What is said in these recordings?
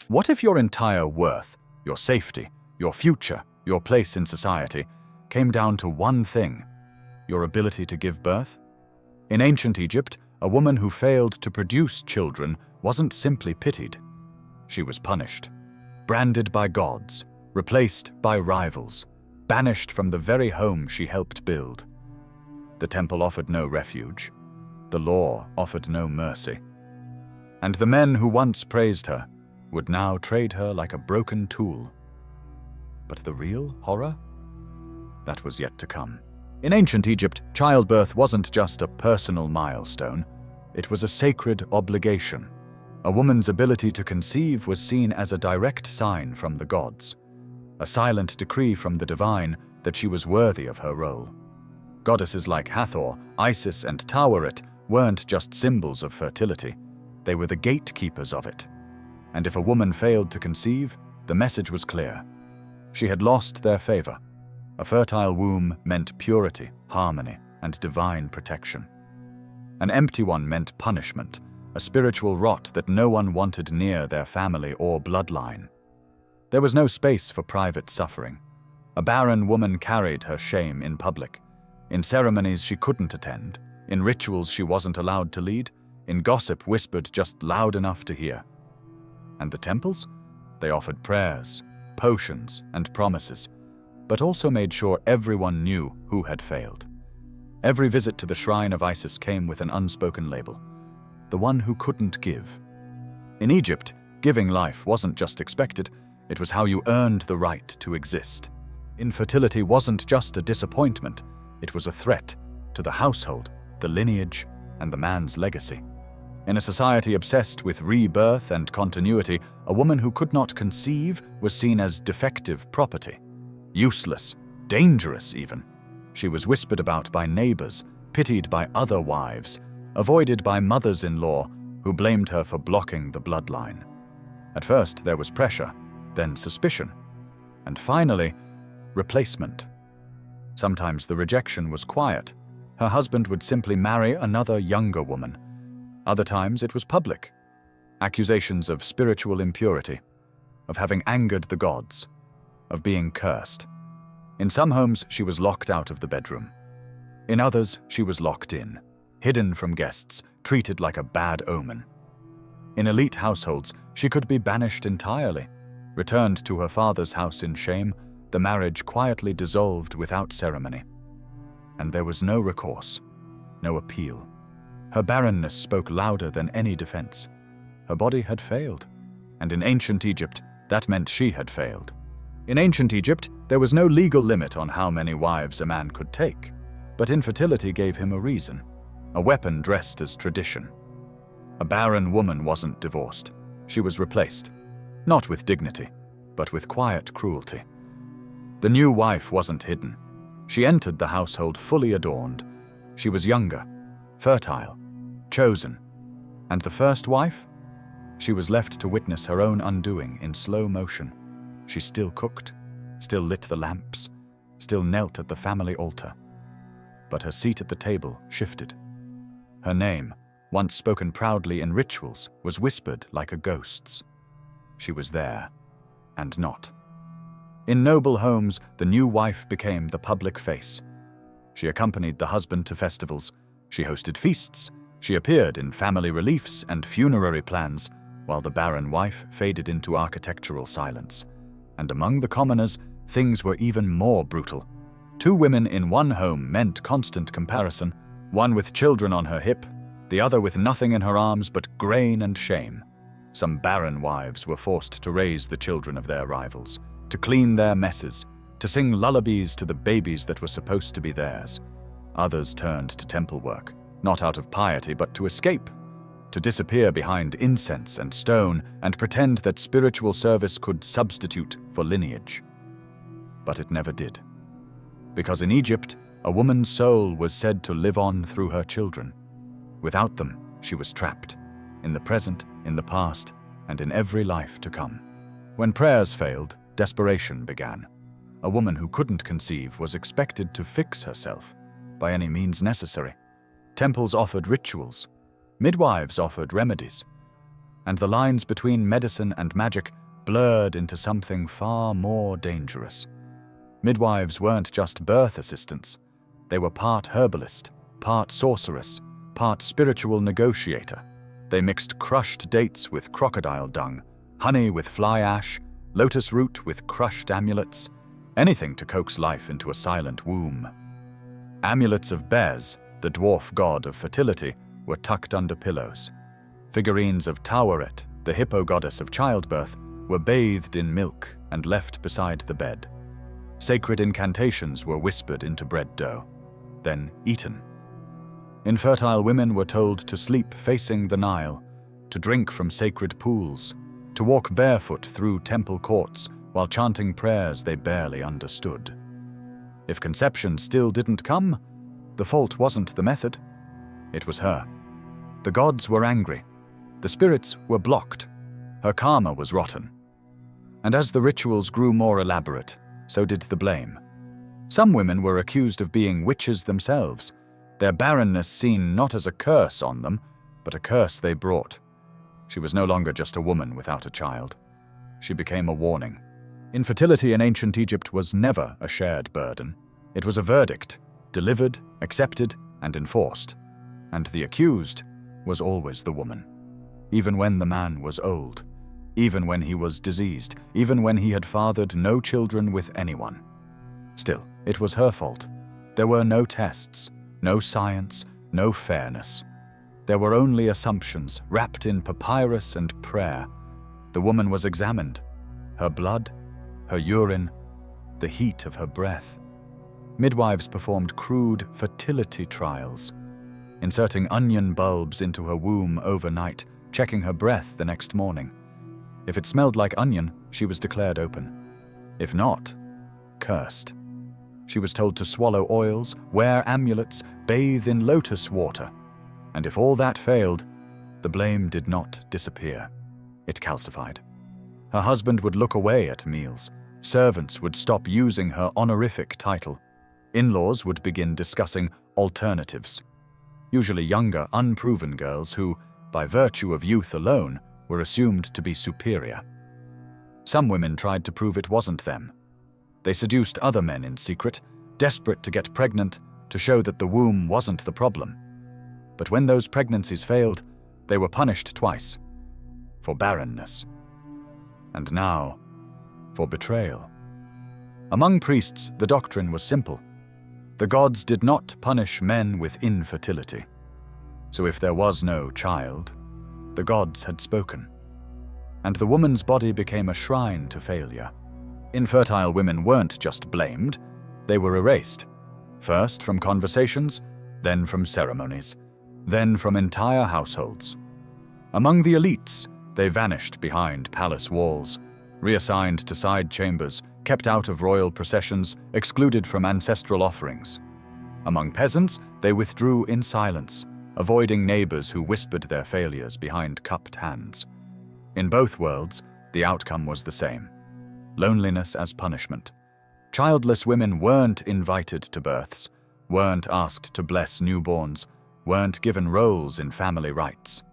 What if your entire worth, your safety, your future, your place in society, came down to one thing: your ability to give birth? In ancient Egypt, a woman who failed to produce children wasn't simply pitied. She was punished, branded by gods, replaced by rivals, banished from the very home she helped build. The temple offered no refuge. The law offered no mercy. And the men who once praised her would now trade her like a broken tool. But the real horror? That was yet to come. In ancient Egypt, childbirth wasn't just a personal milestone. It was a sacred obligation. A woman's ability to conceive was seen as a direct sign from the gods, a silent decree from the divine that she was worthy of her role. Goddesses like Hathor, Isis, and Taweret weren't just symbols of fertility. They were the gatekeepers of it. And if a woman failed to conceive, the message was clear. She had lost their favor. A fertile womb meant purity, harmony, and divine protection. An empty one meant punishment, a spiritual rot that no one wanted near their family or bloodline. There was no space for private suffering. A barren woman carried her shame in public. In ceremonies she couldn't attend, in rituals she wasn't allowed to lead, in gossip whispered just loud enough to hear. And the temples? They offered prayers, potions, and promises, but also made sure everyone knew who had failed. Every visit to the shrine of Isis came with an unspoken label: the one who couldn't give. In Egypt, giving life wasn't just expected, it was how you earned the right to exist. Infertility wasn't just a disappointment, it was a threat to the household, the lineage, and the man's legacy. In a society obsessed with rebirth and continuity, a woman who could not conceive was seen as defective property, useless, dangerous even. She was whispered about by neighbors, pitied by other wives, avoided by mothers-in-law who blamed her for blocking the bloodline. At first there was pressure, then suspicion, and finally, replacement. Sometimes the rejection was quiet. Her husband would simply marry another younger woman. Other times it was public. Accusations of spiritual impurity, of having angered the gods, of being cursed. In some homes she was locked out of the bedroom. In others she was locked in, hidden from guests, treated like a bad omen. In elite households she could be banished entirely. Returned to her father's house in shame, the marriage quietly dissolved without ceremony. And there was no recourse, no appeal. Her barrenness spoke louder than any defense. Her body had failed, and in ancient Egypt, that meant she had failed. In ancient Egypt, there was no legal limit on how many wives a man could take, but infertility gave him a reason, a weapon dressed as tradition. A barren woman wasn't divorced. She was replaced, not with dignity, but with quiet cruelty. The new wife wasn't hidden. She entered the household fully adorned. She was younger, fertile, chosen. And the first wife? She was left to witness her own undoing in slow motion. She still cooked, still lit the lamps, still knelt at the family altar. But her seat at the table shifted. Her name, once spoken proudly in rituals, was whispered like a ghost's. She was there, and not. In noble homes, the new wife became the public face. She accompanied the husband to festivals. She hosted feasts. She appeared in family reliefs and funerary plans, while the barren wife faded into architectural silence. And among the commoners, things were even more brutal. 2 women in one home meant constant comparison, one with children on her hip, the other with nothing in her arms but grain and shame. Some barren wives were forced to raise the children of their rivals, to clean their messes, to sing lullabies to the babies that were supposed to be theirs. Others turned to temple work, not out of piety but to escape, to disappear behind incense and stone and pretend that spiritual service could substitute for lineage. But it never did. Because in Egypt, a woman's soul was said to live on through her children. Without them, she was trapped, in the present, in the past, and in every life to come. When prayers failed, desperation began. A woman who couldn't conceive was expected to fix herself, by any means necessary. Temples offered rituals. Midwives offered remedies. and the lines between medicine and magic blurred into something far more dangerous. Midwives weren't just birth assistants. They were part herbalist, part sorceress, part spiritual negotiator. They mixed crushed dates with crocodile dung, honey with fly ash, lotus root with crushed amulets, anything to coax life into a silent womb. Amulets of Bez, the dwarf god of fertility, were tucked under pillows. Figurines of Taweret, the hippo goddess of childbirth, were bathed in milk and left beside the bed. Sacred incantations were whispered into bread dough, then eaten. Infertile women were told to sleep facing the Nile, to drink from sacred pools, to walk barefoot through temple courts while chanting prayers they barely understood. If conception still didn't come, the fault wasn't the method, it was her. The gods were angry. The spirits were blocked. Her karma was rotten. And as the rituals grew more elaborate, so did the blame. Some women were accused of being witches themselves, their barrenness seen not as a curse on them, but a curse they brought. She was no longer just a woman without a child. She became a warning. Infertility in ancient Egypt was never a shared burden. It was a verdict, delivered, accepted, and enforced. And the accused was always the woman. Even when the man was old, even when he was diseased, even when he had fathered no children with anyone. Still, it was her fault. There were no tests, no science, no fairness. There were only assumptions wrapped in papyrus and prayer. The woman was examined. Her blood, her urine, the heat of her breath. Midwives performed crude fertility trials, inserting onion bulbs into her womb overnight, checking her breath the next morning. If it smelled like onion, she was declared open. If not, cursed. She was told to swallow oils, wear amulets, bathe in lotus water. And if all that failed, the blame did not disappear. It calcified. Her husband would look away at meals. Servants would stop using her honorific title. In-laws would begin discussing alternatives. Usually younger, unproven girls who, by virtue of youth alone, were assumed to be superior. Some women tried to prove it wasn't them. They seduced other men in secret, desperate to get pregnant, to show that the womb wasn't the problem. But when those pregnancies failed, they were punished twice. For barrenness. And now, for betrayal. Among priests, the doctrine was simple. The gods did not punish men with infertility. So if there was no child, the gods had spoken. And the woman's body became a shrine to failure. Infertile women weren't just blamed, they were erased. First from conversations, then from ceremonies, then from entire households. Among the elites, they vanished behind palace walls, reassigned to side chambers, kept out of royal processions, excluded from ancestral offerings. Among peasants, they withdrew in silence, avoiding neighbors who whispered their failures behind cupped hands. In both worlds, the outcome was the same: loneliness as punishment. Childless women weren't invited to births, weren't asked to bless newborns, weren't given roles in family rites.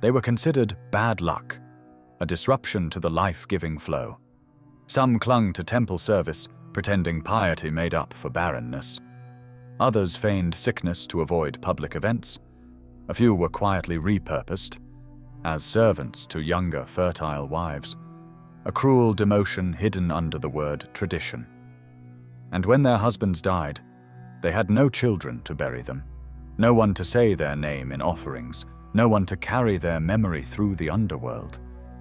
They were considered bad luck, a disruption to the life-giving flow. Some clung to temple service, pretending piety made up for barrenness. Others feigned sickness to avoid public events. A few were quietly repurposed as servants to younger, fertile wives, a cruel demotion hidden under the word tradition. And when their husbands died, they had no children to bury them, no one to say their name in offerings, no one to carry their memory through the underworld.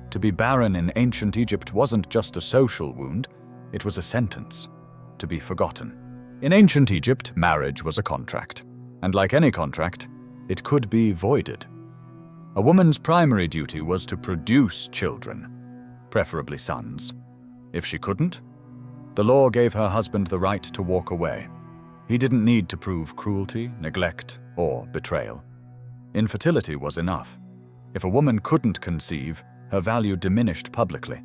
To be barren in ancient Egypt wasn't just a social wound, it was a sentence, to be forgotten. In ancient Egypt, marriage was a contract, and like any contract, it could be voided. A woman's primary duty was to produce children, preferably sons. If she couldn't, the law gave her husband the right to walk away. He didn't need to prove cruelty, neglect, or betrayal. Infertility was enough. If a woman couldn't conceive, her value diminished publicly.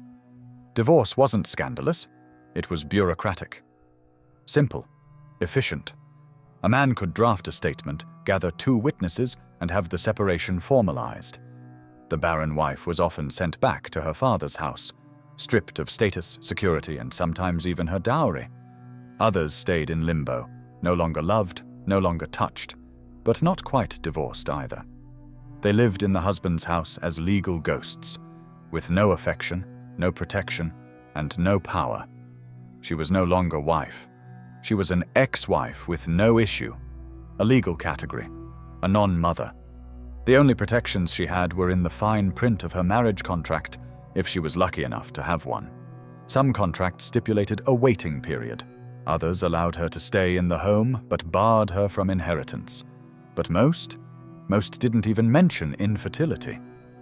Divorce wasn't scandalous, it was bureaucratic. Simple, efficient. A man could draft a statement, gather 2 witnesses, and have the separation formalized. The barren wife was often sent back to her father's house, stripped of status, security, and sometimes even her dowry. Others stayed in limbo, no longer loved, no longer touched, but not quite divorced either. They lived in the husband's house as legal ghosts, with no affection, no protection, and no power. She was no longer wife. She was an ex-wife with no issue, a legal category, a non-mother. The only protections she had were in the fine print of her marriage contract, if she was lucky enough to have one. Some contracts stipulated a waiting period. Others allowed her to stay in the home but barred her from inheritance. But most didn't even mention infertility,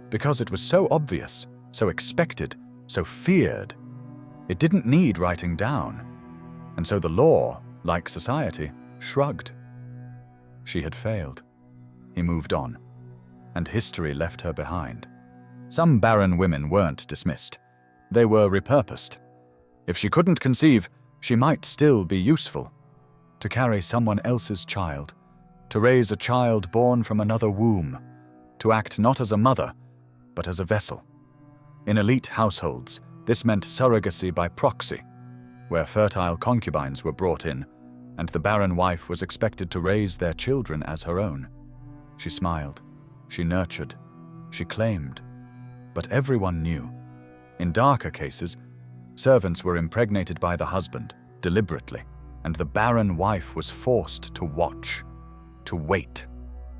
because it was so obvious, so expected, so feared. It didn't need writing down. And so the law, like society, shrugged. She had failed. He moved on, and history left her behind. Some barren women weren't dismissed. They were repurposed. If she couldn't conceive, she might still be useful. To carry someone else's child, to raise a child born from another womb, to act not as a mother, but as a vessel. In elite households, this meant surrogacy by proxy, where fertile concubines were brought in, and the barren wife was expected to raise their children as her own. She smiled, she nurtured, she claimed, but everyone knew. In darker cases, servants were impregnated by the husband, deliberately, and the barren wife was forced to watch, to wait,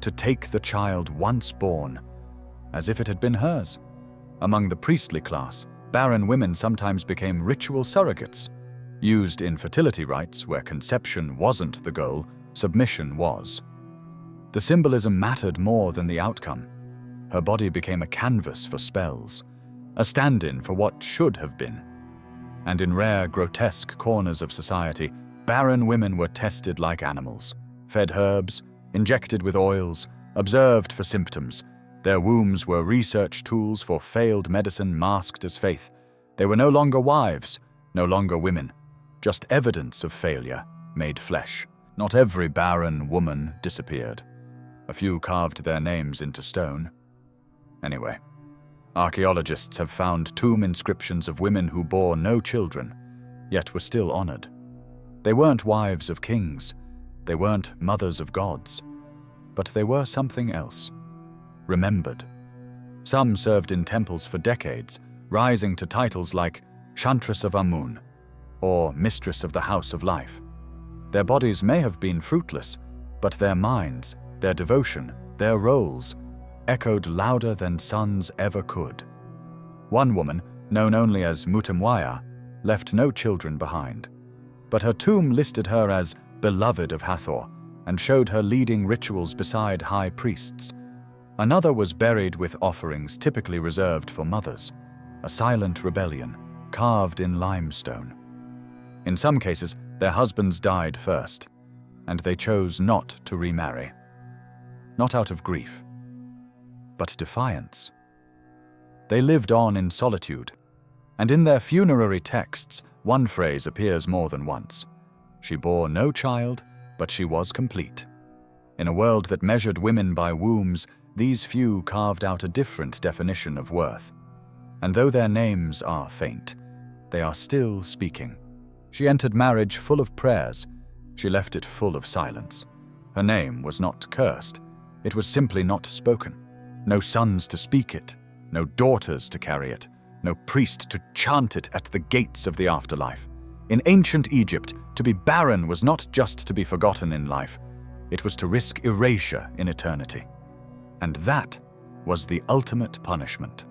to take the child once born, as if it had been hers. Among the priestly class, barren women sometimes became ritual surrogates, used in fertility rites where conception wasn't the goal, submission was. The symbolism mattered more than the outcome. Her body became a canvas for spells, a stand-in for what should have been. And in rare, grotesque corners of society, barren women were tested like animals, fed herbs, injected with oils, observed for symptoms. Their wombs were research tools for failed medicine masked as faith. They were no longer wives, no longer women, just evidence of failure made flesh. Not every barren woman disappeared. A few carved their names into stone. Anyway, archaeologists have found tomb inscriptions of women who bore no children, yet were still honored. They weren't wives of kings, they weren't mothers of gods, but they were something else. Remembered. Some served in temples for decades, rising to titles like Chantress of Amun or Mistress of the House of Life. Their bodies may have been fruitless, but their minds, their devotion, their roles echoed louder than suns ever could. One woman, known only as Mutemwaya, left no children behind, but her tomb listed her as beloved of Hathor and showed her leading rituals beside high priests. Another was buried with offerings typically reserved for mothers, a silent rebellion carved in limestone. In some cases, their husbands died first, and they chose not to remarry. Not out of grief, but defiance. They lived on in solitude, and in their funerary texts, one phrase appears more than once. She bore no child, but she was complete. In a world that measured women by wombs, these few carved out a different definition of worth. And though their names are faint, they are still speaking. She entered marriage full of prayers. She left it full of silence. Her name was not cursed. It was simply not spoken. No sons to speak it, no daughters to carry it, no priest to chant it at the gates of the afterlife. In ancient Egypt, to be barren was not just to be forgotten in life. It was to risk erasure in eternity. And that was the ultimate punishment.